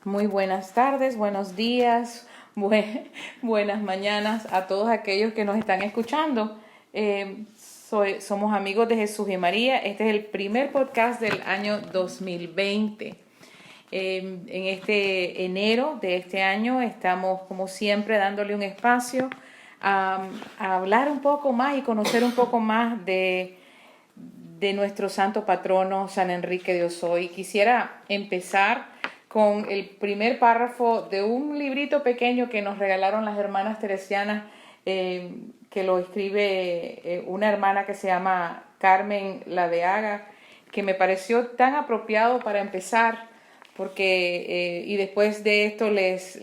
Muy buenas tardes, buenos días, buenas mañanas a todos aquellos que nos están escuchando. Somos amigos de Jesús y María. Este es el primer podcast del año 2020. En este enero de este año estamos, como siempre, dándole un espacio a hablar un poco más y conocer un poco más de nuestro santo patrono, San Enrique de Ozoy. Quisiera empezar con el primer párrafo de un librito pequeño que nos regalaron las hermanas teresianas, que lo escribe una hermana que se llama Carmen Laveaga, que me pareció tan apropiado para empezar, porque y después de esto les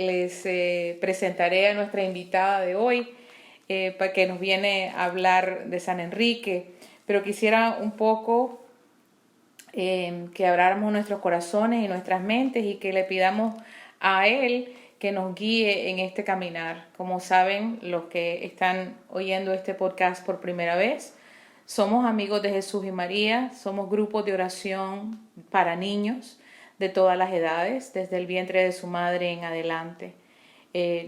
presentaré a nuestra invitada de hoy, para que nos viene a hablar de San Enrique. Pero quisiera un poco que abramos nuestros corazones y nuestras mentes y que le pidamos a Él que nos guíe en este caminar. Como saben, los que están oyendo este podcast por primera vez, somos amigos de Jesús y María, somos grupos de oración para niños de todas las edades, desde el vientre de su madre en adelante.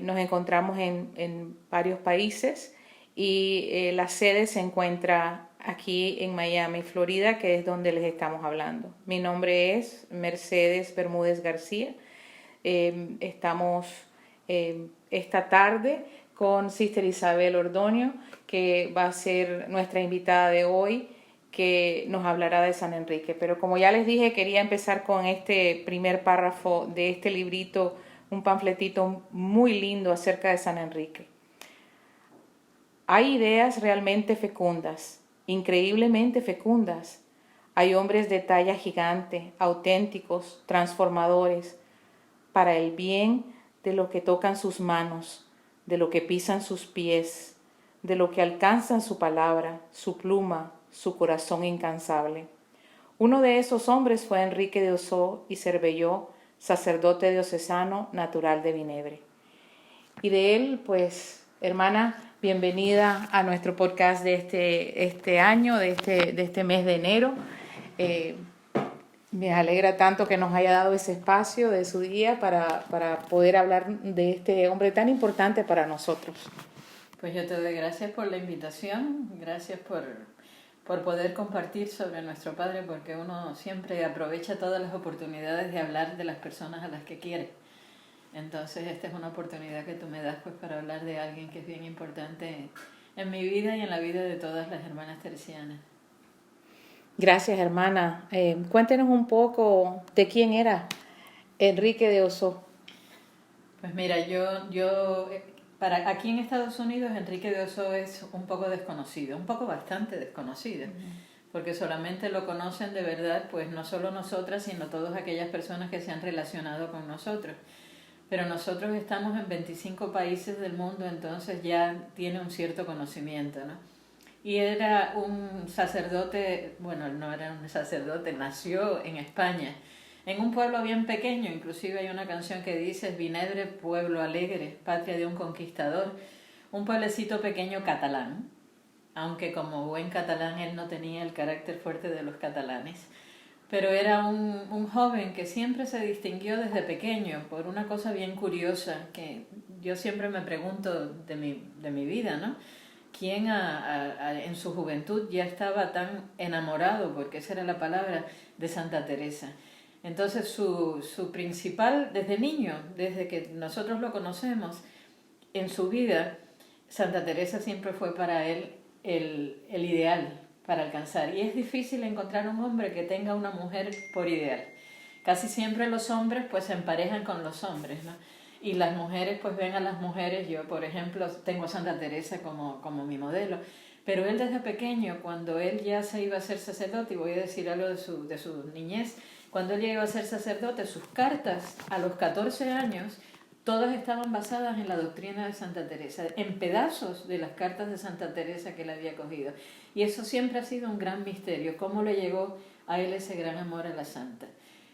Nos encontramos en varios países y la sede se encuentra aquí en Miami, Florida, que es donde les estamos hablando. Mi nombre es Mercedes Bermúdez García. Estamos esta tarde con Sister Isabel Ordóñez, que va a ser nuestra invitada de hoy, que nos hablará de San Enrique. Pero como ya les dije, quería empezar con este primer párrafo de este librito, un panfletito muy lindo acerca de San Enrique. Hay ideas realmente fecundas, increíblemente fecundas. Hay hombres de talla gigante, auténticos, transformadores, para el bien de lo que tocan sus manos, de lo que pisan sus pies, de lo que alcanzan su palabra, su pluma, su corazón incansable. Uno de esos hombres fue Enrique de Ozoy y Cervelló, sacerdote diocesano natural de Vinebre. Y de él, pues, hermana, bienvenida a nuestro podcast de este año, de este mes de enero. Me alegra tanto que nos haya dado ese espacio de su día para poder hablar de este hombre tan importante para nosotros. Pues yo te doy gracias por la invitación, gracias por poder compartir sobre nuestro Padre, porque uno siempre aprovecha todas las oportunidades de hablar de las personas a las que quiere. Entonces esta es una oportunidad que tú me das pues para hablar de alguien que es bien importante en mi vida y en la vida de todas las hermanas teresianas. Gracias, hermana. Cuéntenos un poco de quién era Enrique de Ozoy. Pues mira, para aquí en Estados Unidos Enrique de Ozoy es un poco desconocido, un poco bastante desconocido, porque solamente lo conocen de verdad pues no solo nosotras, sino todas aquellas personas que se han relacionado con nosotros. Pero nosotros estamos en 25 países del mundo, entonces ya tiene un cierto conocimiento, ¿no? Y era un sacerdote, bueno, no era un sacerdote, nació en España, en un pueblo bien pequeño, inclusive hay una canción que dice Vinebre, pueblo alegre, patria de un conquistador, un pueblecito pequeño catalán, aunque como buen catalán él no tenía el carácter fuerte de los catalanes. Pero era un joven que siempre se distinguió desde pequeño por una cosa bien curiosa que yo siempre me pregunto de mi vida, ¿no? ¿Quién en su juventud ya estaba tan enamorado, porque esa era la palabra, de Santa Teresa? Entonces su principal, desde niño, desde que nosotros lo conocemos, en su vida, Santa Teresa siempre fue para él el ideal para alcanzar. Y es difícil encontrar un hombre que tenga una mujer por ideal. Casi siempre los hombres pues se emparejan con los hombres, ¿no? Y las mujeres pues ven a las mujeres. Yo, por ejemplo, tengo a Santa Teresa como mi modelo. Pero él desde pequeño, cuando él ya se iba a ser sacerdote, y voy a decir algo de su niñez, cuando él ya iba a ser sacerdote, sus cartas a los 14 años todas estaban basadas en la doctrina de Santa Teresa, en pedazos de las cartas de Santa Teresa que él había cogido. Y eso siempre ha sido un gran misterio, cómo le llegó a él ese gran amor a la santa.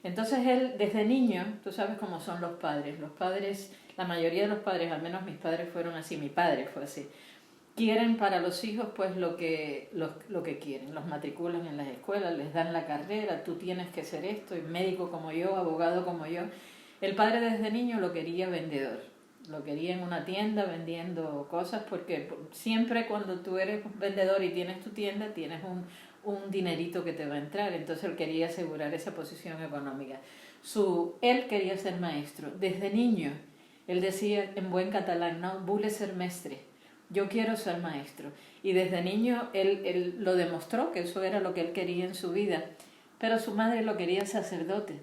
Entonces él, desde niño, tú sabes cómo son los padres, la mayoría de los padres, al menos mis padres fueron así, mi padre fue así, quieren para los hijos pues lo que quieren, los matriculan en las escuelas, les dan la carrera, tú tienes que ser esto, y médico como yo, abogado como yo. El padre desde niño lo quería vendedor, lo quería en una tienda vendiendo cosas, porque siempre cuando tú eres vendedor y tienes tu tienda, tienes un dinerito que te va a entrar, entonces él quería asegurar esa posición económica. Él quería ser maestro, desde niño, él decía en buen catalán, no, vull ser mestre, yo quiero ser maestro. Y desde niño él lo demostró, que eso era lo que él quería en su vida, pero su madre lo quería sacerdote.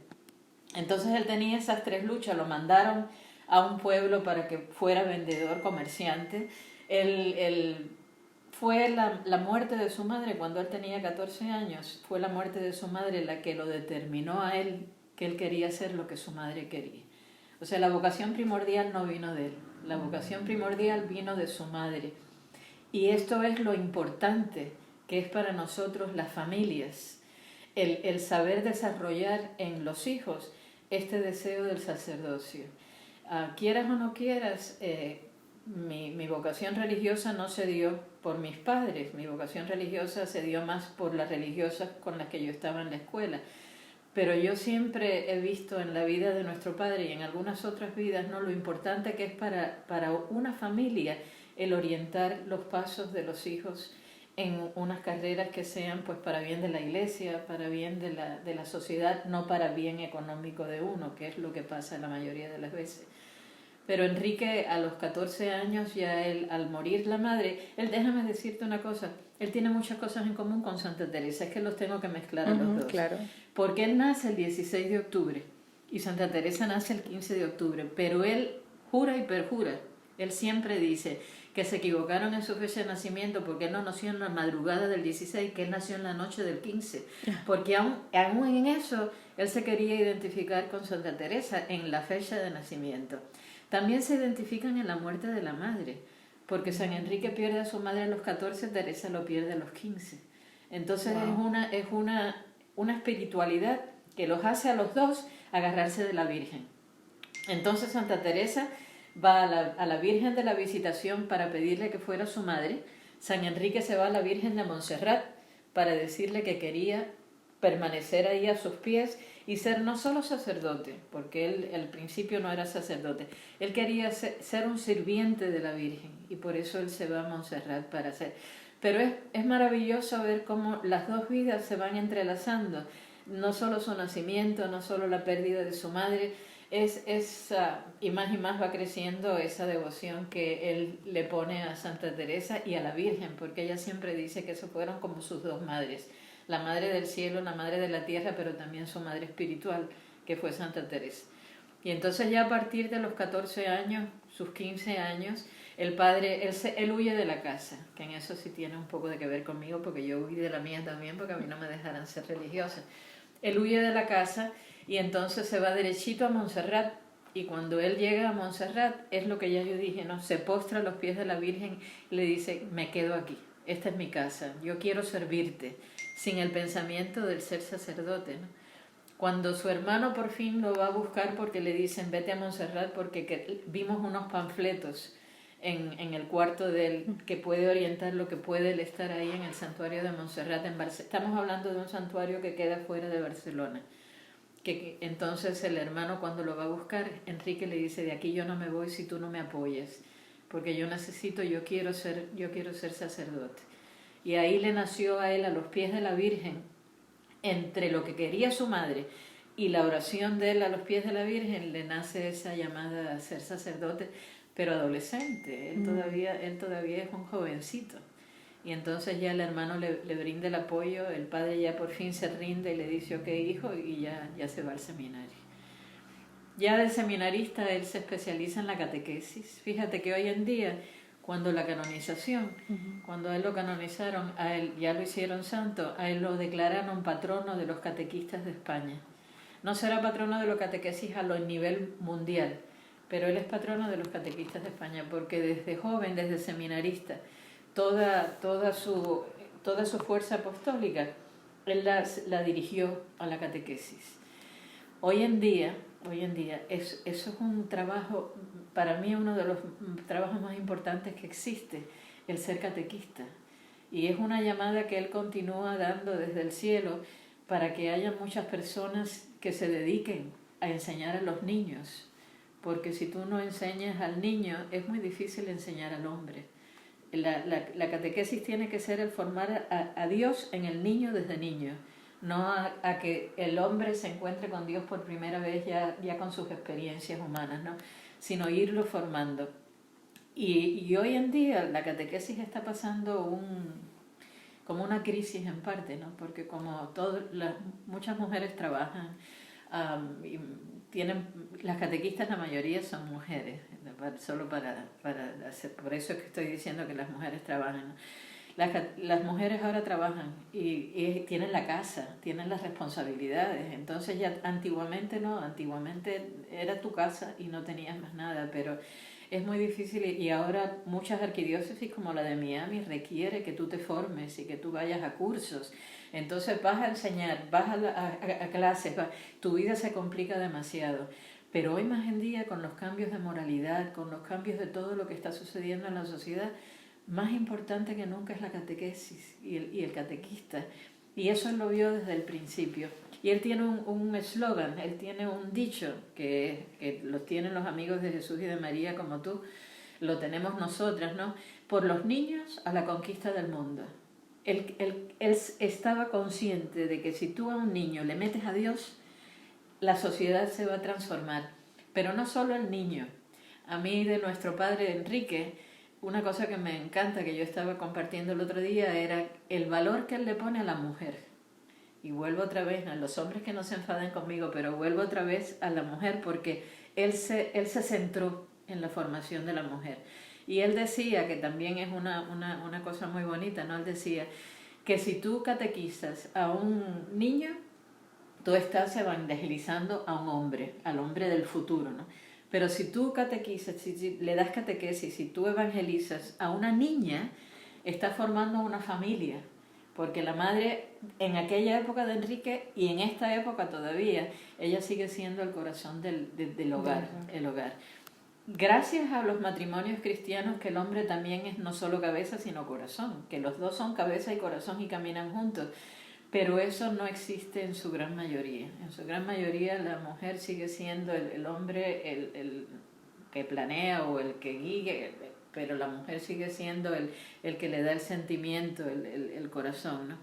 Entonces él tenía esas tres luchas, lo mandaron a un pueblo para que fuera vendedor, comerciante. Fue la muerte de su madre cuando él tenía 14 años, fue la muerte de su madre la que lo determinó a él, que él quería hacer lo que su madre quería. O sea, la vocación primordial no vino de él, la vocación primordial vino de su madre. Y esto es lo importante que es para nosotros las familias, el saber desarrollar en los hijos este deseo del sacerdocio. Quieras o no quieras, mi vocación religiosa no se dio por mis padres, mi vocación religiosa se dio más por las religiosas con las que yo estaba en la escuela. Pero yo siempre he visto en la vida de nuestro padre y en algunas otras vidas, ¿no?, lo importante que es para una familia el orientar los pasos de los hijos en unas carreras que sean pues para bien de la iglesia, para bien de la sociedad, no para bien económico de uno, que es lo que pasa la mayoría de las veces. Pero Enrique, a los 14 años, ya él, al morir la madre, déjame decirte una cosa, él tiene muchas cosas en común con Santa Teresa, es que los tengo que mezclar a los dos. Claro. Porque él nace el 16 de octubre y Santa Teresa nace el 15 de octubre, pero él jura y perjura, él siempre dice que se equivocaron en su fecha de nacimiento porque él no nació en la madrugada del 16, que él nació en la noche del 15, porque aún en eso él se quería identificar con Santa Teresa en la fecha de nacimiento. También se identifican en la muerte de la madre, porque San Enrique pierde a su madre a los 14, Teresa lo pierde a los 15. Entonces es una espiritualidad que los hace a los dos agarrarse de la Virgen. Entonces Santa Teresa va a la Virgen de la Visitación para pedirle que fuera su madre. San Enrique se va a la Virgen de Montserrat para decirle que quería permanecer ahí a sus pies y ser no solo sacerdote, porque él al principio no era sacerdote, él quería ser un sirviente de la Virgen y por eso él se va a Montserrat para ser. Pero es maravilloso ver cómo las dos vidas se van entrelazando, no solo su nacimiento, no solo la pérdida de su madre, y más va creciendo esa devoción que él le pone a Santa Teresa y a la Virgen, porque ella siempre dice que eso fueron como sus dos madres, la madre del cielo, la madre de la tierra, pero también su madre espiritual, que fue Santa Teresa. Y entonces ya a partir de los 14 años, sus 15 años, el padre, él huye de la casa, que en eso sí tiene un poco de que ver conmigo, porque yo huí de la mía también, porque a mí no me dejaran ser religiosa. Él huye de la casa y entonces se va derechito a Montserrat. Y cuando él llega a Montserrat, es lo que ya yo dije, ¿no? Se postra a los pies de la Virgen y le dice, me quedo aquí, esta es mi casa, yo quiero servirte, sin el pensamiento del ser sacerdote, ¿no? Cuando su hermano por fin lo va a buscar porque le dicen, vete a Montserrat porque vimos unos panfletos en el cuarto de él que puede orientar lo que puede él estar ahí en el santuario de Montserrat en Barcelona. Estamos hablando de un santuario que queda fuera de Barcelona. Entonces el hermano cuando lo va a buscar, Enrique le dice, de aquí yo no me voy si tú no me apoyas, porque yo quiero ser sacerdote. Y ahí le nació a él, a los pies de la Virgen, entre lo que quería su madre y la oración de él a los pies de la Virgen, le nace esa llamada a ser sacerdote, pero adolescente. Él todavía es un jovencito. Y entonces ya el hermano le brinda el apoyo, el padre ya por fin se rinde y le dice, ok, hijo, y ya se va al seminario. Ya de seminarista él se especializa en la catequesis. Fíjate que hoy en día, cuando la canonización, cuando a él lo canonizaron, a él ya lo hicieron santo, a él lo declararon patrono de los catequistas de España. No será patrono de los catequesis a nivel mundial, pero él es patrono de los catequistas de España, porque desde joven, desde seminarista, toda su fuerza apostólica, él la dirigió a la catequesis. Hoy en día, eso es un trabajo, para mí uno de los trabajos más importantes que existe, el ser catequista. Y es una llamada que él continúa dando desde el cielo para que haya muchas personas que se dediquen a enseñar a los niños, porque si tú no enseñas al niño, es muy difícil enseñar al hombre. La catequesis tiene que ser el formar a Dios en el niño desde niño, no a que el hombre se encuentre con Dios por primera vez ya con sus experiencias humanas, ¿no? Sino irlo formando. Y hoy en día la catequesis está pasando como una crisis en parte, ¿no? Porque como muchas mujeres trabajan, y las catequistas, la mayoría son mujeres, solo por eso es que estoy diciendo que las mujeres trabajan, ¿no? Las mujeres ahora trabajan y tienen la casa, tienen las responsabilidades. Entonces ya antiguamente no, antiguamente era tu casa y no tenías más nada, pero es muy difícil y ahora muchas arquidiócesis como la de Miami requiere que tú te formes y que tú vayas a cursos. Entonces vas a enseñar, vas a clases, tu vida se complica demasiado. Pero hoy más en día, con los cambios de moralidad, con los cambios de todo lo que está sucediendo en la sociedad, más importante que nunca es la catequesis y el catequista. Y eso él lo vio desde el principio. Y él tiene un eslogan, él tiene un dicho que lo tienen los amigos de Jesús y de María como tú, lo tenemos nosotras, ¿no? Por los niños a la conquista del mundo. Él estaba consciente de que si tú a un niño le metes a Dios, la sociedad se va a transformar. Pero no solo el niño. A mí, de nuestro padre Enrique, una cosa que me encanta, que yo estaba compartiendo el otro día, era el valor que él le pone a la mujer. Y vuelvo otra vez, a los hombres que no se enfaden conmigo, pero vuelvo otra vez a la mujer, porque él se centró en la formación de la mujer. Y él decía, que también es una cosa muy bonita, ¿no? Él decía que si tú catequizas a un niño, tú estás evangelizando a un hombre, al hombre del futuro, ¿no? Pero si tú catequizas, si le das catequesis, si tú evangelizas a una niña, estás formando una familia. Porque la madre, en aquella época de Enrique y en esta época todavía, ella sigue siendo el corazón del hogar, el hogar. Gracias a los matrimonios cristianos, que el hombre también es no solo cabeza, sino corazón, que los dos son cabeza y corazón y caminan juntos. Pero eso no existe en su gran mayoría. En su gran mayoría la mujer sigue siendo el hombre el que planea o el que guía, pero la mujer sigue siendo el que le da el sentimiento, el corazón, ¿no?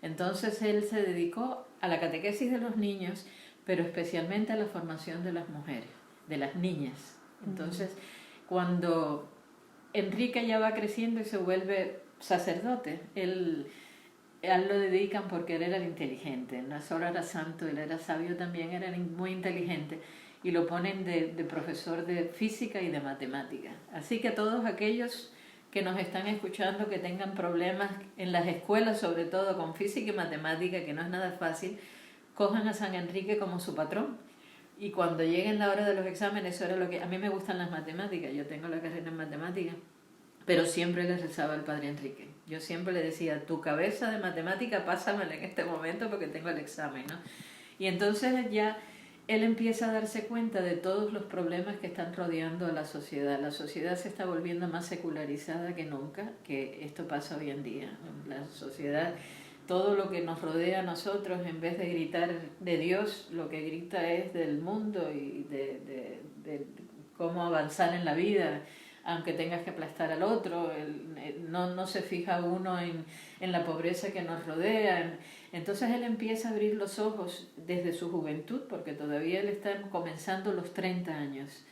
Entonces él se dedicó a la catequesis de los niños, pero especialmente a la formación de las mujeres, de las niñas. Entonces, cuando Enrique ya va creciendo y se vuelve sacerdote, a él lo dedican porque él era el inteligente, no solo era santo, él era sabio también, era muy inteligente, y lo ponen de profesor de física y de matemática. Así que todos aquellos que nos están escuchando, que tengan problemas en las escuelas, sobre todo con física y matemática, que no es nada fácil, cojan a San Enrique como su patrón. Y cuando lleguen la hora de los exámenes, eso era lo que... A mí me gustan las matemáticas, yo tengo la carrera en matemáticas, pero siempre le rezaba al padre Enrique. Yo siempre le decía, tu cabeza de matemática, pásamela en este momento porque tengo el examen, ¿no? Y entonces ya él empieza a darse cuenta de todos los problemas que están rodeando a la sociedad. La sociedad se está volviendo más secularizada que nunca, que esto pasa hoy en día. La sociedad, todo lo que nos rodea a nosotros, en vez de gritar de Dios, lo que grita es del mundo y de cómo avanzar en la vida, aunque tengas que aplastar al otro. No se fija uno en la pobreza que nos rodea. Entonces él empieza a abrir los ojos desde su juventud, porque todavía él está comenzando los 30 años,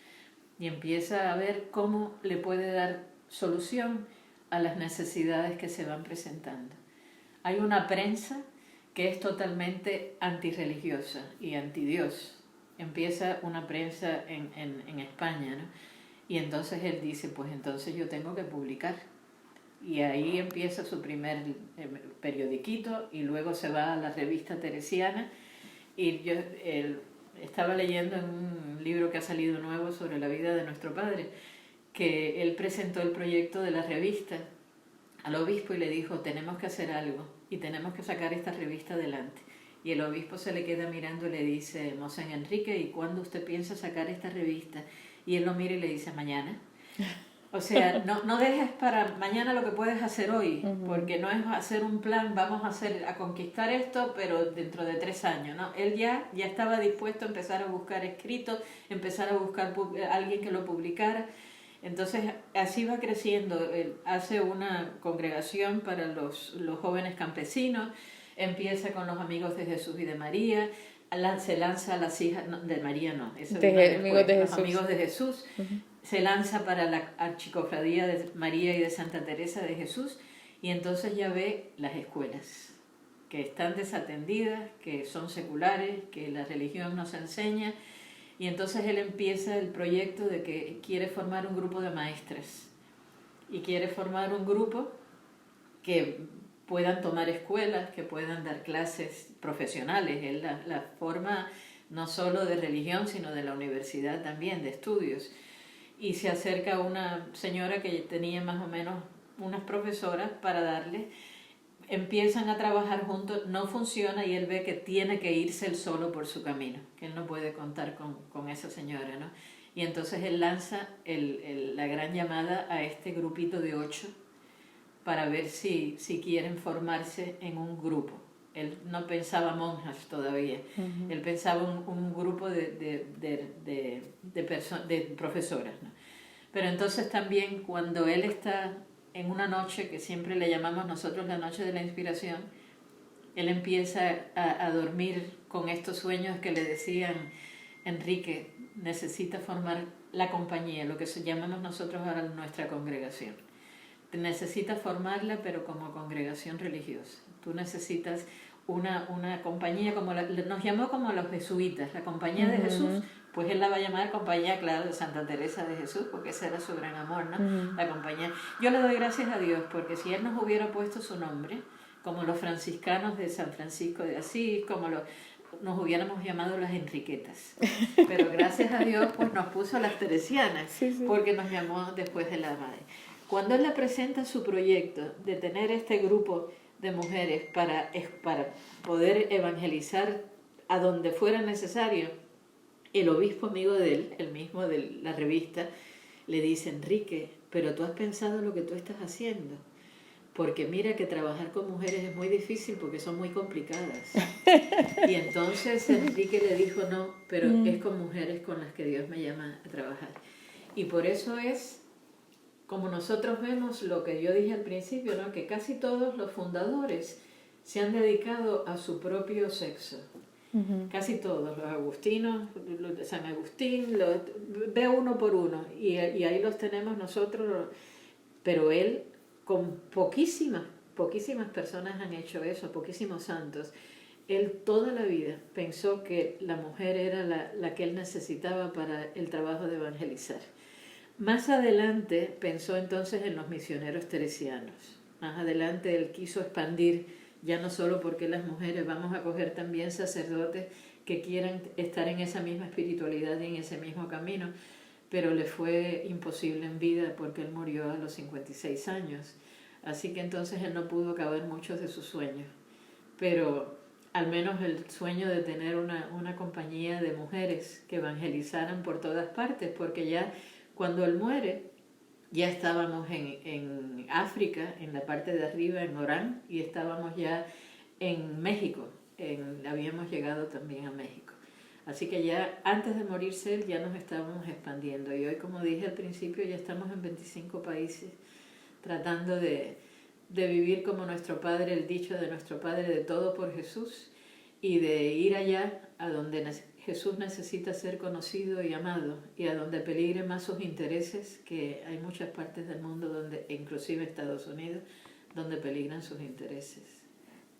y empieza a ver cómo le puede dar solución a las necesidades que se van presentando. Hay una prensa que es totalmente antirreligiosa y antidios. Empieza una prensa en España, ¿no? Y entonces él dice, pues entonces yo tengo que publicar. Y ahí empieza su primer periodiquito, y luego se va a la revista Teresiana. Y yo estaba leyendo en un libro que ha salido nuevo sobre la vida de nuestro padre, que él presentó el proyecto de la revista al obispo y le dijo, tenemos que hacer algo y tenemos que sacar esta revista adelante. Y el obispo se le queda mirando y le dice, Monseñor Enrique, ¿y cuándo usted piensa sacar esta revista? Y él lo mira y le dice, mañana. O sea, no dejes para mañana lo que puedes hacer hoy, porque no es hacer un plan, vamos a conquistar esto, pero dentro de 3 años, ¿no? Él ya estaba dispuesto a empezar a buscar escritos, empezar a buscar alguien que lo publicara. Entonces, así va creciendo. Él hace una congregación para los jóvenes campesinos, empieza con los amigos de Jesús y de María, se lanza a las hijas, no, de María no, eso los amigos de Jesús. Se lanza para la archicofradía de María y de Santa Teresa de Jesús, y entonces ya ve las escuelas que están desatendidas, que son seculares, que la religión nos enseña, y entonces él empieza el proyecto de que quiere formar un grupo de maestras y quiere formar un grupo que puedan tomar escuelas, que puedan dar clases profesionales. Él la forma no solo de religión, sino de la universidad también, de estudios. Y se acerca a una señora que tenía más o menos unas profesoras para darle. Empiezan a trabajar juntos, no funciona, y él ve que tiene que irse él solo por su camino, que él no puede contar con esa señora, ¿no? Y entonces él lanza la gran llamada a este grupito de 8 para ver si quieren formarse en un grupo. Él no pensaba monjas todavía, él pensaba un grupo de profesoras, ¿no? Pero entonces también cuando él está en una noche, que siempre le llamamos nosotros la noche de la inspiración, él empieza a dormir con estos sueños que le decían: Enrique, necesita formar la compañía, lo que llamamos nosotros ahora nuestra congregación. Necesitas formarla, pero como congregación religiosa. Tú necesitas una compañía, nos llamó como los jesuitas, la compañía de Jesús, pues él la va a llamar compañía, claro, de Santa Teresa de Jesús, porque ese era su gran amor, ¿no? La compañía. Yo le doy gracias a Dios, porque si él nos hubiera puesto su nombre, como los franciscanos de San Francisco de Asís, nos hubiéramos llamado las Enriquetas. Pero gracias a Dios, pues nos puso las Teresianas, porque nos llamó después de la madre. Cuando él le presenta su proyecto de tener este grupo de mujeres para poder evangelizar a donde fuera necesario, el obispo amigo de él, el mismo de la revista, le dice: Enrique, pero tú has pensado lo que tú estás haciendo, porque mira que trabajar con mujeres es muy difícil porque son muy complicadas. Y entonces Enrique le dijo: no, pero es con mujeres con las que Dios me llama a trabajar. Y por eso es como nosotros vemos lo que yo dije al principio, ¿no? Que casi todos los fundadores se han dedicado a su propio sexo. Casi todos, los agustinos, los de San Agustín, ve uno por uno, y ahí los tenemos nosotros, pero él, con poquísimas personas han hecho eso, poquísimos santos. Él toda la vida pensó que la mujer era la que él necesitaba para el trabajo de evangelizar. Más adelante pensó entonces en los misioneros teresianos. Más adelante él quiso expandir, ya no solo porque las mujeres, vamos a coger también sacerdotes que quieran estar en esa misma espiritualidad y en ese mismo camino, pero le fue imposible en vida porque él murió a los 56 años. Así que entonces él no pudo acabar muchos de sus sueños. Pero al menos el sueño de tener una compañía de mujeres que evangelizaran por todas partes, porque ya cuando él muere, ya estábamos en África, en la parte de arriba, en Orán, y estábamos ya en México, habíamos llegado también a México. Así que ya antes de morirse él ya nos estábamos expandiendo, y hoy, como dije al principio, ya estamos en 25 países tratando de vivir como nuestro Padre, el dicho de nuestro Padre, de todo por Jesús, y de ir allá a donde Jesús necesita ser conocido y amado, y a donde peligren más sus intereses, que hay muchas partes del mundo, donde, inclusive Estados Unidos, donde peligran sus intereses.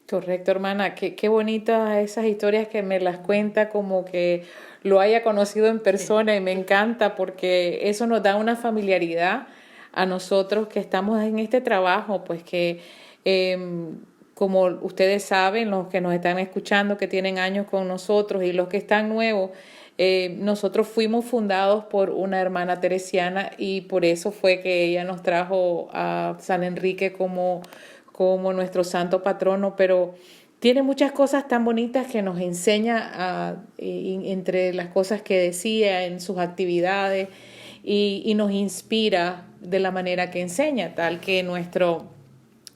Correcto, hermana. Qué bonitas esas historias que me las cuenta como que lo haya conocido en persona, y me encanta porque eso nos da una familiaridad a nosotros que estamos en este trabajo, pues que como ustedes saben, los que nos están escuchando, que tienen años con nosotros, y los que están nuevos, nosotros fuimos fundados por una hermana teresiana, y por eso fue que ella nos trajo a San Enrique como nuestro santo patrono, pero tiene muchas cosas tan bonitas que nos enseña entre las cosas que decía en sus actividades. y nos inspira de la manera que enseña, tal que nuestro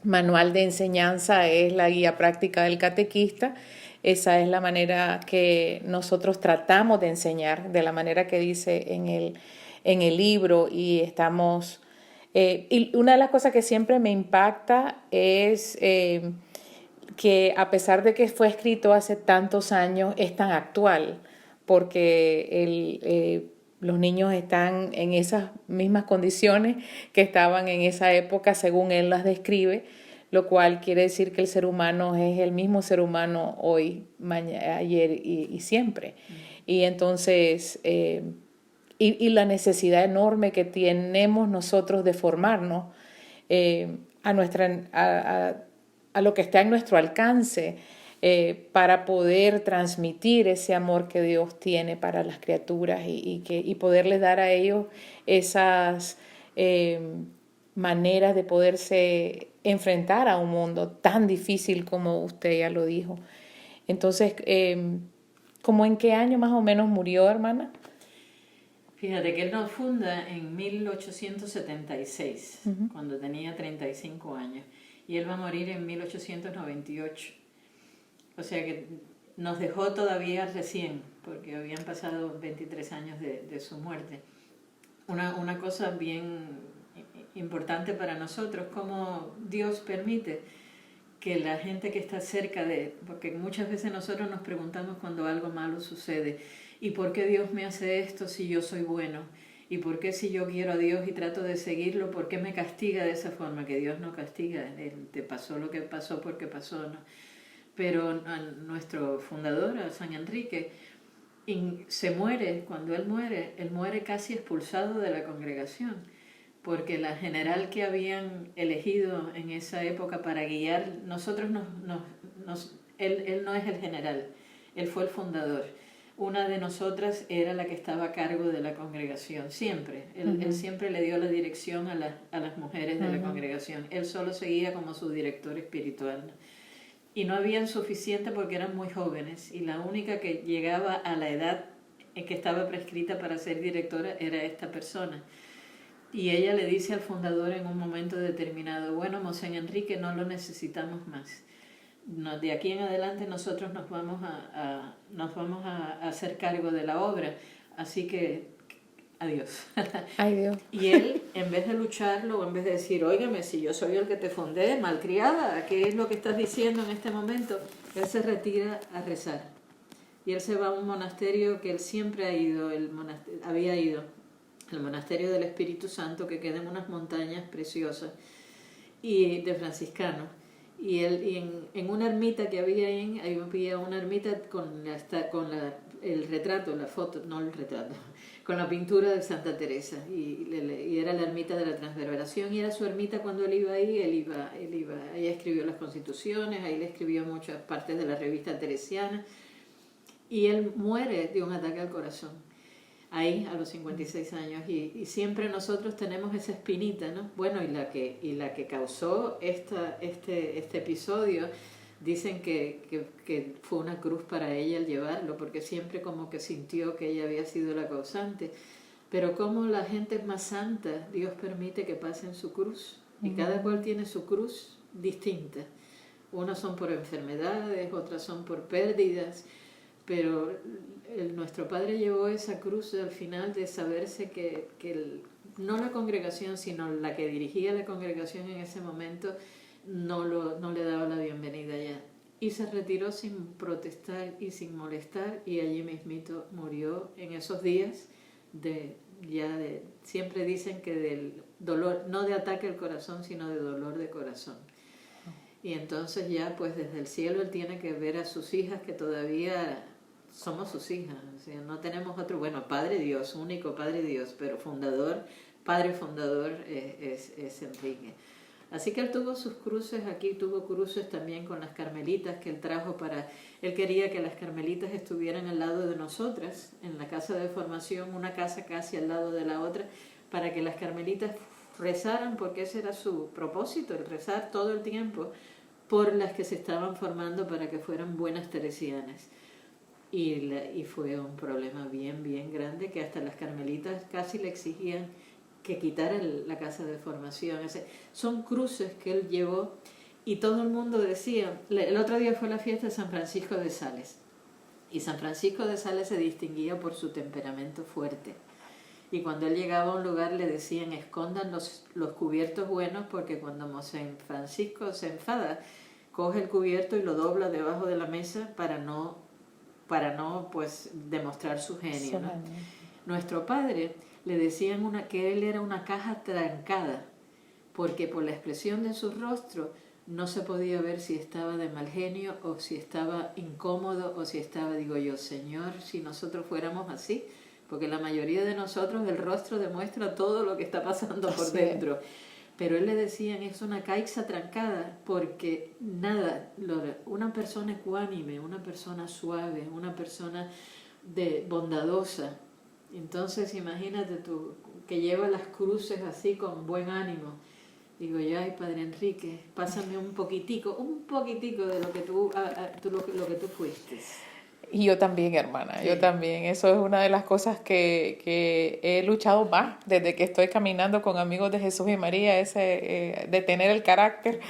manual de enseñanza es la guía práctica del catequista. Esa es la manera que nosotros tratamos de enseñar, de la manera que dice en el libro, y estamos... y una de las cosas que siempre me impacta es que a pesar de que fue escrito hace tantos años, es tan actual, porque los niños están en esas mismas condiciones que estaban en esa época, según él las describe, lo cual quiere decir que el ser humano es el mismo ser humano hoy, ayer y siempre. Y entonces, y la necesidad enorme que tenemos nosotros de formarnos a lo que está en nuestro alcance, para poder transmitir ese amor que Dios tiene para las criaturas y poderles dar a ellos esas maneras de poderse enfrentar a un mundo tan difícil como usted ya lo dijo. Entonces, ¿cómo en qué año más o menos murió, hermana? Fíjate que él nos funda en 1876, cuando tenía 35 años, y él va a morir en 1898. O sea que nos dejó todavía recién, porque habían pasado 23 años de su muerte. Una cosa bien importante para nosotros, cómo Dios permite que la gente que está cerca de... Porque muchas veces nosotros nos preguntamos cuando algo malo sucede, ¿y por qué Dios me hace esto si yo soy bueno? ¿Y por qué si yo quiero a Dios y trato de seguirlo, por qué me castiga de esa forma? Que Dios no castiga, te pasó lo que pasó porque pasó, ¿no? Pero nuestro fundador, San Enrique, se muere, cuando él muere casi expulsado de la congregación, porque la general que habían elegido en esa época para guiar, él no es el general, él fue el fundador. Una de nosotras era la que estaba a cargo de la congregación, siempre. Él siempre le dio la dirección a las mujeres de la congregación. Él solo seguía como su director espiritual. Y no habían suficiente porque eran muy jóvenes. Y la única que llegaba a la edad en que estaba prescrita para ser directora era esta persona. Y ella le dice al fundador en un momento determinado, bueno, Mosén Enrique, no lo necesitamos más. De aquí en adelante nosotros nos vamos a hacer cargo de la obra, así que adiós. Ay, Dios. Y él, en vez de lucharlo, o en vez de decir, óigame, si yo soy el que te fundé, malcriada, ¿qué es lo que estás diciendo en este momento? Él se retira a rezar. Y él se va a un monasterio que él siempre había ido, el monasterio del Espíritu Santo, que queda en unas montañas preciosas, y de franciscanos. Y él, en una ermita que había ahí había una ermita con el retrato, la foto, no el retrato, con la pintura de Santa Teresa, y era la ermita de la Transverberación, y era su ermita. Cuando él iba ahí, ella escribió las constituciones, ahí le escribió muchas partes de la revista teresiana, y él muere de un ataque al corazón, ahí a los 56 años, y siempre nosotros tenemos esa espinita, ¿no? Bueno, y la que causó este episodio, dicen que fue una cruz para ella el llevarlo, porque siempre como que sintió que ella había sido la causante. Pero como la gente es más santa, Dios permite que pasen su cruz, y cada cual tiene su cruz distinta. Unas son por enfermedades, otras son por pérdidas, pero nuestro padre llevó esa cruz al final de saberse que no la congregación, sino la que dirigía la congregación en ese momento, no le daba la bienvenida ya. Y se retiró sin protestar y sin molestar, y allí mismito murió en esos días siempre dicen que del dolor, no de ataque al corazón, sino de dolor de corazón. Y entonces ya pues desde el cielo él tiene que ver a sus hijas, que todavía somos sus hijas, o sea, no tenemos otro, bueno, Padre Dios, único Padre Dios, pero Padre fundador es Enrique. Así que él tuvo sus cruces aquí, tuvo cruces también con las carmelitas que él trajo él quería que las carmelitas estuvieran al lado de nosotras, en la casa de formación, una casa casi al lado de la otra, para que las carmelitas rezaran, porque ese era su propósito, el rezar todo el tiempo por las que se estaban formando para que fueran buenas teresianas. y fue un problema bien, bien grande, que hasta las carmelitas casi le exigían que quitara la casa de formación. Son cruces que él llevó, y todo el mundo decía, el otro día fue la fiesta de San Francisco de Sales, y San Francisco de Sales se distinguía por su temperamento fuerte. Y cuando él llegaba a un lugar le decían, escondan los cubiertos buenos, porque cuando San Francisco se enfada, coge el cubierto y lo dobla debajo de la mesa para no pues demostrar su genio, ¿no? Nuestro padre le decían que él era una caja trancada, porque por la expresión de su rostro no se podía ver si estaba de mal genio o si estaba incómodo o si estaba, digo yo, Señor, si nosotros fuéramos así, porque la mayoría de nosotros el rostro demuestra todo lo que está pasando por dentro. Pero él le decían, es una caixa trancada, porque nada, una persona ecuánime, una persona suave, una persona bondadosa. Entonces imagínate tú, que lleva las cruces así con buen ánimo. Digo yo, ay, Padre Enrique, pásame un poquitico de lo que lo que tú fuiste. Y yo también, hermana, Sí. yo también. Eso es una de las cosas que he luchado más desde que estoy caminando con amigos de Jesús y María, de tener el carácter.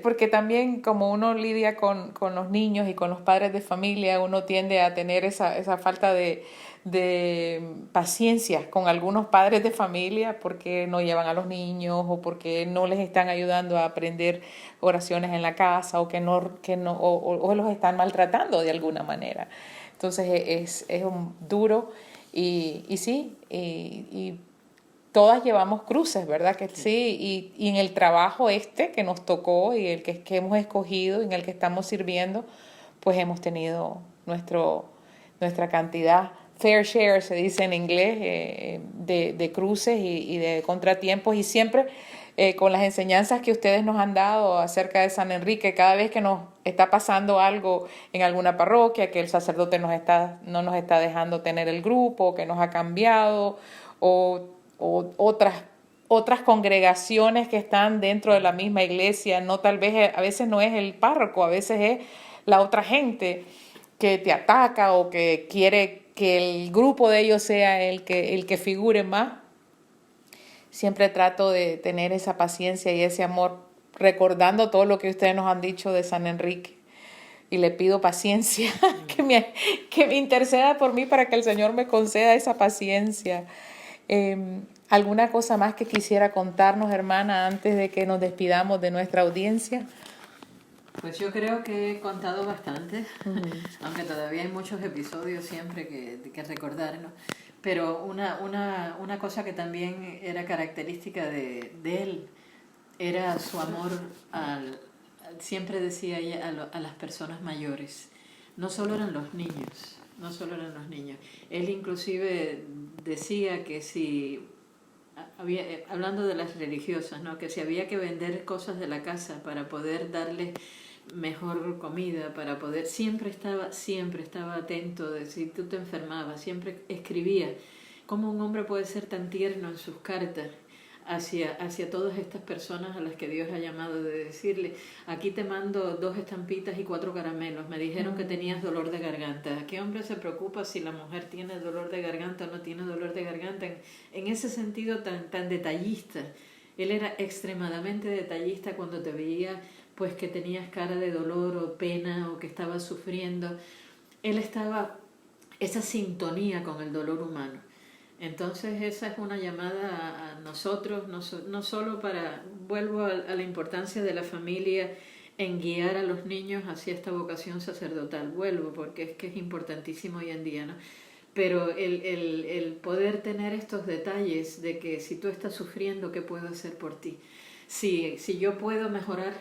Porque también como uno lidia con los niños y con los padres de familia, uno tiende a tener esa falta de paciencia con algunos padres de familia porque no llevan a los niños o porque no les están ayudando a aprender oraciones en la casa o o los están maltratando de alguna manera. Entonces es un duro y sí, y todas llevamos cruces, ¿verdad? Que sí, y en el trabajo que nos tocó y el que hemos escogido, en el que estamos sirviendo, pues hemos tenido nuestra cantidad, fair share se dice en inglés, de cruces y de contratiempos, y siempre con las enseñanzas que ustedes nos han dado acerca de San Enrique, cada vez que nos está pasando algo en alguna parroquia, que el sacerdote no nos está dejando tener el grupo, que nos ha cambiado, o otras congregaciones que están dentro de la misma iglesia, a veces no es el párroco, a veces es la otra gente que te ataca o que quiere que el grupo de ellos sea el que figure más. Siempre trato de tener esa paciencia y ese amor, recordando todo lo que ustedes nos han dicho de San Enrique. Y le pido paciencia, que me interceda por mí para que el Señor me conceda esa paciencia. ¿Alguna cosa más que quisiera contarnos, hermana, antes de que nos despidamos de nuestra audiencia? Pues yo creo que he contado bastante, aunque todavía hay muchos episodios siempre que recordar, ¿no? Pero una cosa que también era característica de él era su amor siempre decía ella, a las personas mayores. No solo eran los niños. Él inclusive decía que si hablando de las religiosas, ¿no? Que si había que vender cosas de la casa para poder darles mejor comida, para poder, siempre estaba atento de si tú te enfermabas, siempre escribía. ¿Cómo un hombre puede ser tan tierno en sus cartas hacia todas estas personas a las que Dios ha llamado, de decirle, aquí te mando 2 estampitas y 4 caramelos, me dijeron que tenías dolor de garganta? ¿Qué hombre se preocupa si la mujer tiene dolor de garganta o no tiene dolor de garganta? En ese sentido tan detallista. Él era extremadamente detallista cuando te veía pues que tenías cara de dolor o pena o que estabas sufriendo. Él estaba esa sintonía con el dolor humano. Entonces esa es una llamada a nosotros, no solo vuelvo a la importancia de la familia en guiar a los niños hacia esta vocación sacerdotal, porque es que es importantísimo hoy en día, ¿no? Pero el poder tener estos detalles de que si tú estás sufriendo, ¿qué puedo hacer por ti? Si yo puedo mejorar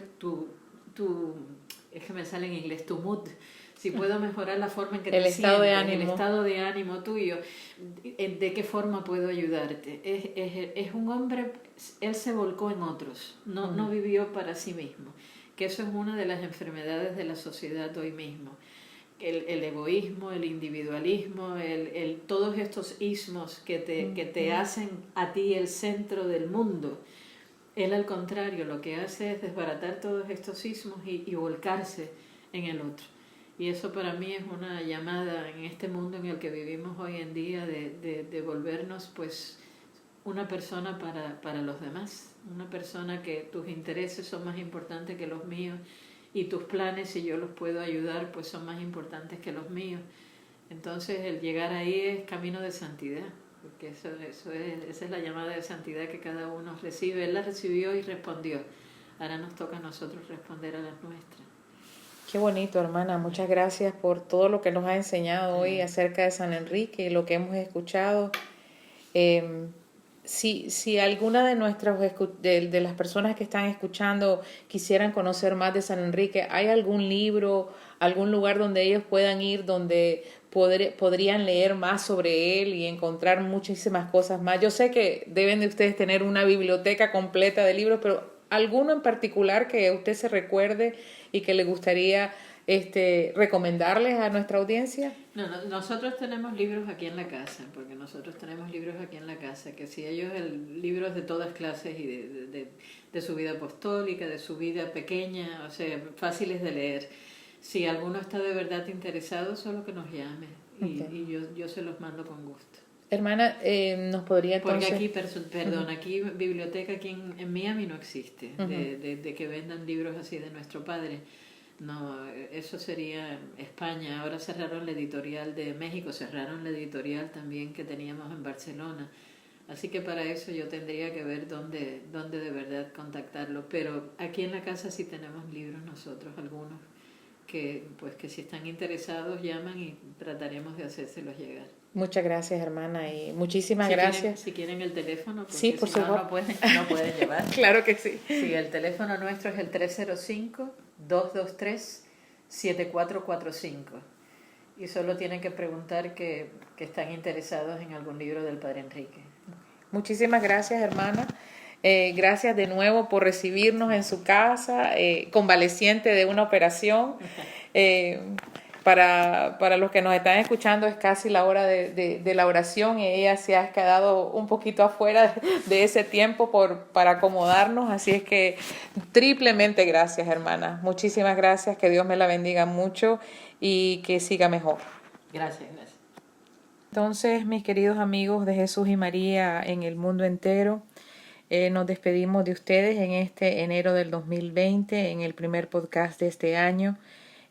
es que me sale en inglés, tu mood, si puedo mejorar la forma en que te sientes, el estado de ánimo tuyo, ¿de qué forma puedo ayudarte? Es un hombre, él se volcó en otros, no vivió para sí mismo, que eso es una de las enfermedades de la sociedad hoy mismo. El egoísmo, el individualismo, todos estos ismos que te hacen a ti el centro del mundo. Él, al contrario, lo que hace es desbaratar todos estos ismos y volcarse en el otro. Y eso para mí es una llamada en este mundo en el que vivimos hoy en día de volvernos pues una persona para los demás, una persona que tus intereses son más importantes que los míos y tus planes, si yo los puedo ayudar, pues son más importantes que los míos. Entonces el llegar ahí es camino de santidad, porque esa es la llamada de santidad que cada uno recibe. Él la recibió y respondió. Ahora nos toca a nosotros responder a las nuestras. Qué bonito, hermana. Muchas gracias por todo lo que nos ha enseñado hoy acerca de San Enrique y lo que hemos escuchado. Si alguna de de las personas que están escuchando quisieran conocer más de San Enrique, ¿hay algún libro, algún lugar donde ellos puedan ir, donde podrían leer más sobre él y encontrar muchísimas cosas más? Yo sé que deben de ustedes tener una biblioteca completa de libros, pero ¿alguno en particular que usted se recuerde y que le gustaría recomendarles a nuestra audiencia? Nosotros tenemos libros aquí en la casa, porque nosotros tenemos libros aquí en la casa, que si ellos, libros de todas clases y de su vida apostólica, de su vida pequeña, o sea, fáciles de leer. Si alguno está de verdad interesado, solo que nos llame y yo se los mando con gusto. Hermana, ¿nos podría entonces...? Porque aquí, biblioteca aquí en Miami no existe, de que vendan libros así de nuestro padre. No, eso sería España. Ahora cerraron la editorial de México, cerraron la editorial también que teníamos en Barcelona. Así que para eso yo tendría que ver dónde de verdad contactarlo. Pero aquí en la casa sí tenemos libros nosotros, algunos, que si están interesados llaman y trataremos de hacérselos llegar. Muchas gracias, hermana, y muchísimas gracias. Si quieren el teléfono, porque sí, por favor. No pueden llevar. Claro que sí. Sí, el teléfono nuestro es el 305-223-7445. Y solo tienen que preguntar que están interesados en algún libro del Padre Enrique. Muchísimas gracias, hermana. Gracias de nuevo por recibirnos en su casa, convaleciente de una operación. Para los que nos están escuchando es casi la hora de la oración y ella se ha quedado un poquito afuera de ese tiempo para acomodarnos, así es que triplemente gracias, hermana. Muchísimas gracias, que Dios me la bendiga mucho y que siga mejor. Gracias. Entonces, mis queridos amigos de Jesús y María en el mundo entero, nos despedimos de ustedes en este enero del 2020, en el primer podcast de este año.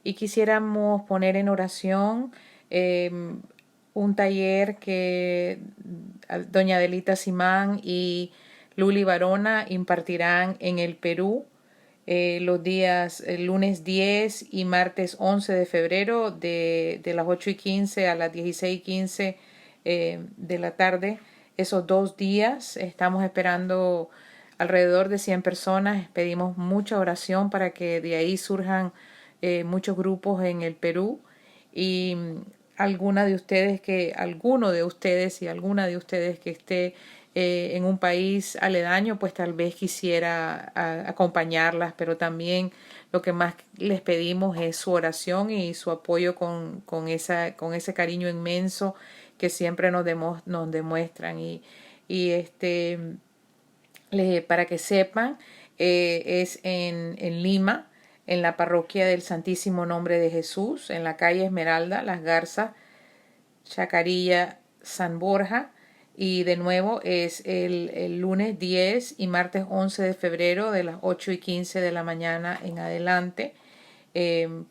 Y quisiéramos poner en oración un taller que doña Adelita Simán y Luli Barona impartirán en el Perú los días el lunes 10 y martes 11 de febrero de las 8:15 a las 16:15 de la tarde. Esos 2 días estamos esperando alrededor de 100 personas. Pedimos mucha oración para que de ahí surjan muchos grupos en el Perú y alguno de ustedes y alguna de ustedes que esté en un país aledaño, pues tal vez quisiera acompañarlas, pero también lo que más les pedimos es su oración y su apoyo con ese cariño inmenso que siempre nos demuestran para que sepan, es en Lima, en la parroquia del Santísimo Nombre de Jesús, en la calle Esmeralda, Las Garzas, Chacarilla, San Borja. Y de nuevo es el lunes 10 y martes 11 de febrero de las 8:15 de la mañana en adelante.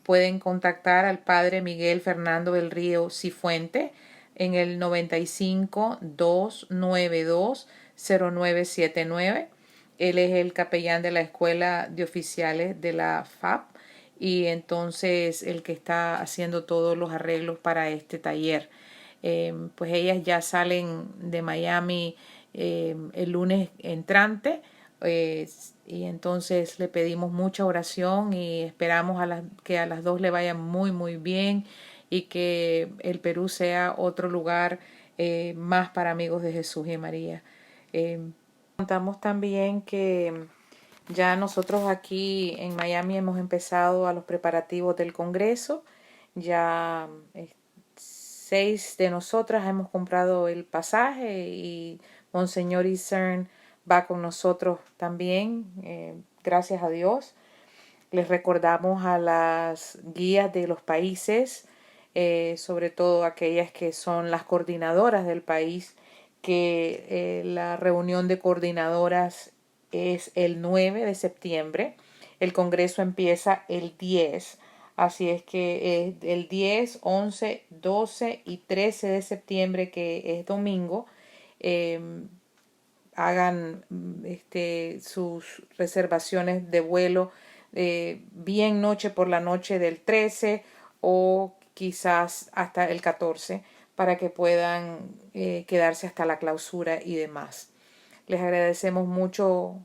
Pueden contactar al Padre Miguel Fernando del Río Cifuente en el 95-292-0979. Él es el capellán de la Escuela de Oficiales de la FAP y entonces el que está haciendo todos los arreglos para este taller. Pues ellas ya salen de Miami el lunes entrante y entonces le pedimos mucha oración y esperamos que a las 2 le vaya muy muy bien y que el Perú sea otro lugar más para amigos de Jesús y María. Contamos también que ya nosotros aquí en Miami hemos empezado a los preparativos del Congreso. Ya 6 de nosotras hemos comprado el pasaje y Monseñor Isern va con nosotros también, gracias a Dios. Les recordamos a las guías de los países, sobre todo aquellas que son las coordinadoras del país, que la reunión de coordinadoras es el 9 de septiembre. El congreso empieza el 10. Así es que el 10, 11, 12 y 13 de septiembre, que es domingo, hagan sus reservaciones de vuelo bien noche por la noche del 13 o quizás hasta el 14 para que puedan quedarse hasta la clausura y demás. Les agradecemos mucho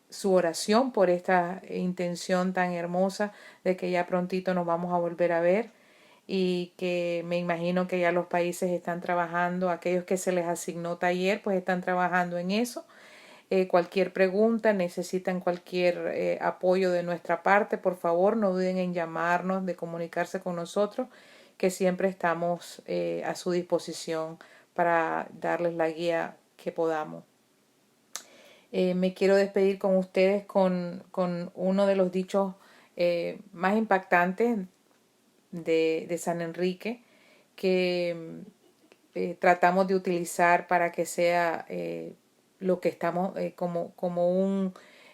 su oración por esta intención tan hermosa de que ya prontito nos vamos a volver a ver y que me imagino que ya los países están trabajando, aquellos que se les asignó taller pues están trabajando en eso. Cualquier pregunta, necesitan cualquier apoyo de nuestra parte, por favor no duden en llamarnos, de comunicarse con nosotros, que siempre estamos a su disposición para darles la guía que podamos. Me quiero despedir con ustedes con uno de los dichos más impactantes de San Enrique, que tratamos de utilizar para que sea lo que estamos como un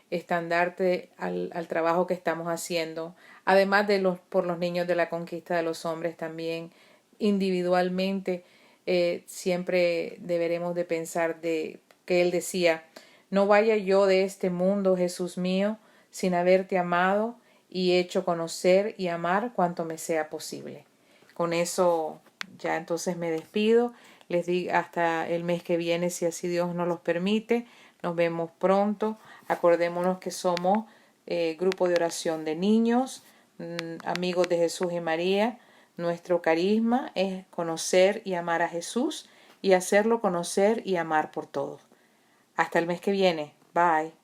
estandarte al trabajo que estamos haciendo, además de por los niños de la conquista de los hombres también individualmente. Siempre deberemos de pensar de que él decía: no vaya yo de este mundo, Jesús mío, sin haberte amado y hecho conocer y amar cuanto me sea posible. Con eso ya entonces me despido. Les digo hasta el mes que viene, si así Dios nos los permite. Nos vemos pronto. Acordémonos que somos grupo de oración de niños, amigos de Jesús y María. Nuestro carisma es conocer y amar a Jesús y hacerlo conocer y amar por todos. Hasta el mes que viene. Bye.